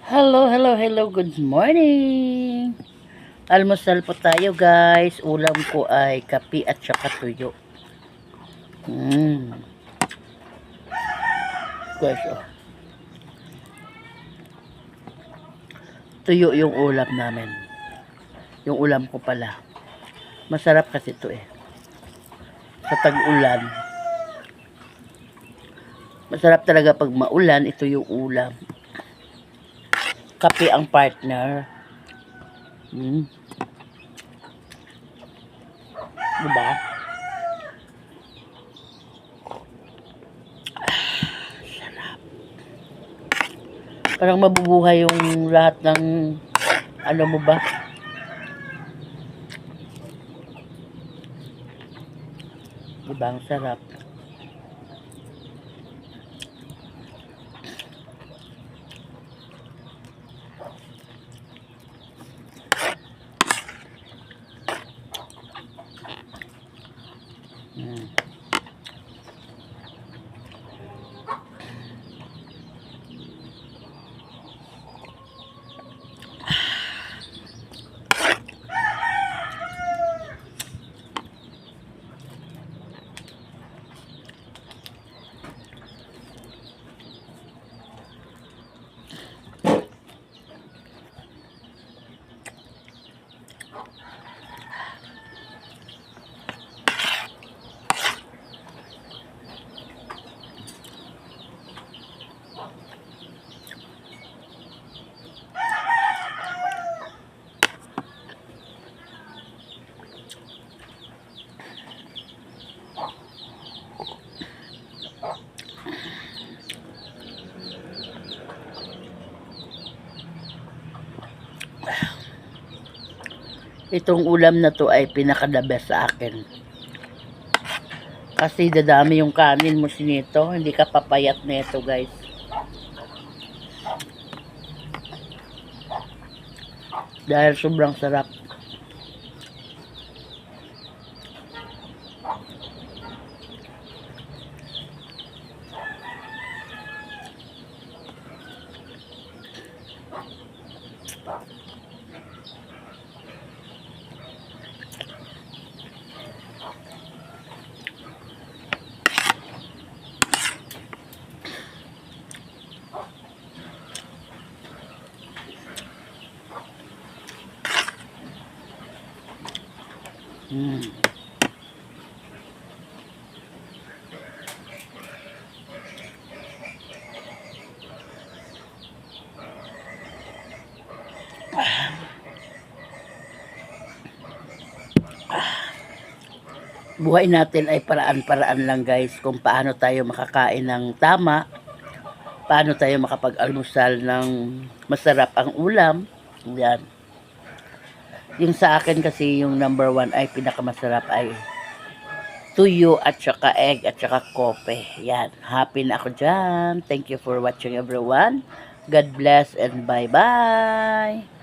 Hello, hello, hello. Good morning. Almusal po tayo, guys. Ulam ko ay kape at saka tuyo. Mm. Guys, oh. Tuyo yung ulam namin. Yung ulam ko pala. Masarap kasi ito eh. Sa tag-ulan. Masarap talaga pag maulan, ito yung ulam. Kape ang partner. Diba? Sarap. Parang mabubuhay yung lahat ng ano mo ba? Diba? Ang sarap. Itong ulam na to ay pinaka-the best sa akin. Kasi dadami yung kanin mo sinito. Hindi ka papayat nito, guys. Dahil sobrang sarap. Buhay natin ay paraan-paraan lang, guys, kung paano tayo makakain ng tama, paano tayo makapag-almusal ng masarap ang ulam. Yan. Yung sa akin kasi yung number 1 ay pinakamasarap ay tuyo at saka egg at saka kope. Yan. Happy na ako dyan. Thank you for watching, everyone. God bless and bye-bye.